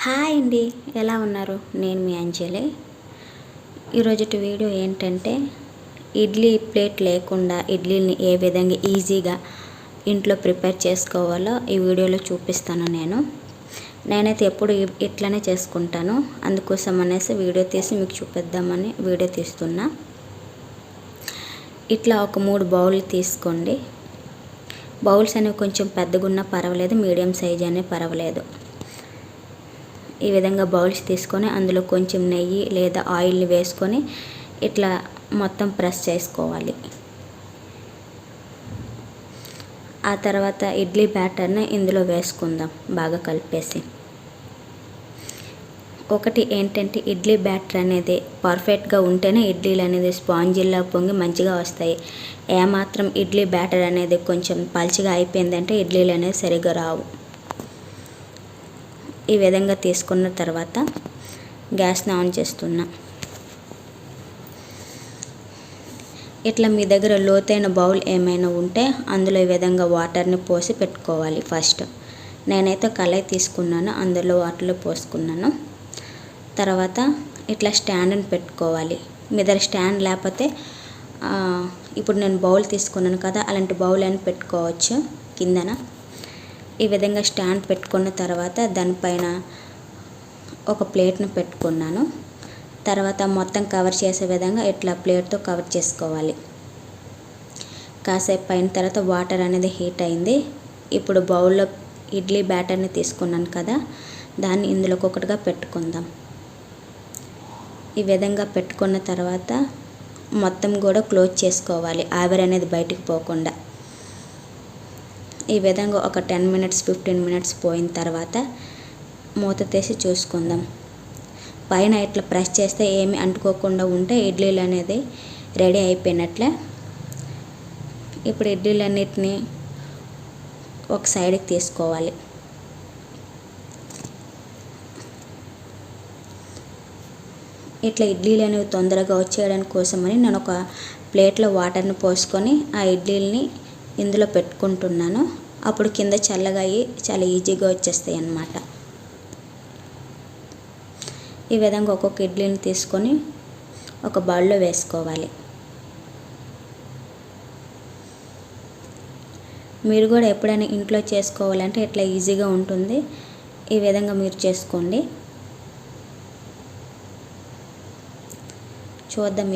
Hi అండి, ఎలా ఉన్నారు? నేను మీ అంజలి. ఈరోజుటి వీడియో ఏంటంటే ఇడ్లీ ప్లేట్ లేకుండా ఇడ్లీని ఏ విధంగా ఈజీగా ఇంట్లో ప్రిపేర్ చేసుకోవాలో ఈ వీడియోలో చూపిస్తాను. నేనైతే ఎప్పుడు ఇట్లనే చేసుకుంటాను. అందుకోసం అనేసి వీడియో తీసి మీకు చూపిద్దామని వీడియో తీస్తున్నా. ఇట్లా ఒక 3 బౌల్ తీసుకోండి. బౌల్స్ అనేవి కొంచెం పెద్దగా ఉన్నా పర్వాలేదు, మీడియం సైజ్ అనే పర్వాలేదు. ఈ విధంగా బౌల్స్ తీసుకొని అందులో కొంచెం నెయ్యి లేదా ఆయిల్ వేసుకొని ఇట్లా మొత్తం ప్రెస్ చేసుకోవాలి. ఆ తర్వాత ఇడ్లీ బ్యాటర్ని ఇందులో వేసుకుందాం బాగా కలిపేసి. ఒకటి ఏంటంటే ఇడ్లీ బ్యాటర్ అనేది పర్ఫెక్ట్గా ఉంటేనే ఇడ్లీలు అనేది స్పాంజిల్లా పొంగి మంచిగా వస్తాయి. ఏమాత్రం ఇడ్లీ బ్యాటర్ అనేది కొంచెం పల్చగా అయిపోయిందంటే ఇడ్లీలు అనేది సరిగ్గా రావు. ఈ విధంగా తీసుకున్న తర్వాత గ్యాస్ని ఆన్ చేస్తున్నా. ఇట్లా మీ దగ్గర లోతైన బౌల్ ఏమైనా ఉంటే అందులో ఈ విధంగా వాటర్ని పోసి పెట్టుకోవాలి. ఫస్ట్ నేనైతే కళాయి తీసుకున్నాను, అందులో వాటర్లో పోసుకున్నాను. తర్వాత ఇట్లా స్టాండ్ని పెట్టుకోవాలి. మీ దగ్గర స్టాండ్ లేకపోతే ఇప్పుడు నేను బౌల్ తీసుకున్నాను కదా, అలాంటి బౌల్ అని పెట్టుకోవచ్చు కిందన. ఈ విధంగా స్టాండ్ పెట్టుకున్న తర్వాత దానిపైన ఒక ప్లేట్ను పెట్టుకున్నాను. తర్వాత మొత్తం కవర్ చేసే విధంగా ఇట్లా ప్లేట్తో కవర్ చేసుకోవాలి. కాసేపు అయిన తర్వాత వాటర్ అనేది హీట్ అయింది. ఇప్పుడు బౌల్లో ఇడ్లీ బ్యాటర్ని తీసుకున్నాను కదా, దాన్ని ఇందులో ఒక్కొక్కటిగా పెట్టుకుందాం. ఈ విధంగా పెట్టుకున్న తర్వాత మొత్తం కూడా క్లోజ్ చేసుకోవాలి, ఆవిరి అనేది బయటికి పోకుండా. ఈ విధంగా ఒక 10 మినిట్స్ 15 మినిట్స్ పోయిన తర్వాత మూత తీసి చూసుకుందాం. పైన ఇట్లా ప్రెస్ చేస్తే ఏమి అంటుకోకుండా ఉంటే ఇడ్లీలు అనేది రెడీ అయిపోయినట్లే. ఇప్పుడు ఇడ్లీలన్నిటిని ఒక సైడ్కి తీసుకోవాలి. ఇట్లా ఇడ్లీలు అనేవి తొందరగా వచ్చేయడానికి కోసమని నేను ఒక ప్లేట్లో వాటర్ని పోసుకొని ఆ ఇడ్లీలని ఇందులో పెట్టుకుంటున్నాను. అప్పుడు కింద చల్లగా అయ్యి చాలా ఈజీగా వచ్చేస్తాయి అన్నమాట. ఈ విధంగా ఒక్కొక్క ఇడ్లీని తీసుకొని ఒక బౌల్లో వేసుకోవాలి. మీరు కూడా ఎప్పుడైనా ఇంట్లో చేసుకోవాలంటే ఇట్లా ఈజీగా ఉంటుంది. ఈ విధంగా మీరు చేసుకోండి. చూద్దాం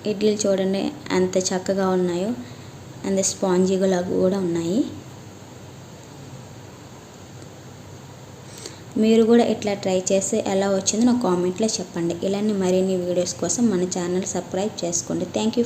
ఇడ్లీలు చూడండి ఎంత చక్కగా ఉన్నాయో, అంత స్పాంజీగా కూడా ఉన్నాయి. మీరు కూడా ఇట్లా ట్రై చేసి ఎలా వచ్చిందో నాకు కామెంట్లో చెప్పండి. ఇలాంటి మరిన్ని వీడియోస్ కోసం మన ఛానల్ సబ్స్క్రైబ్ చేసుకోండి. Thank you.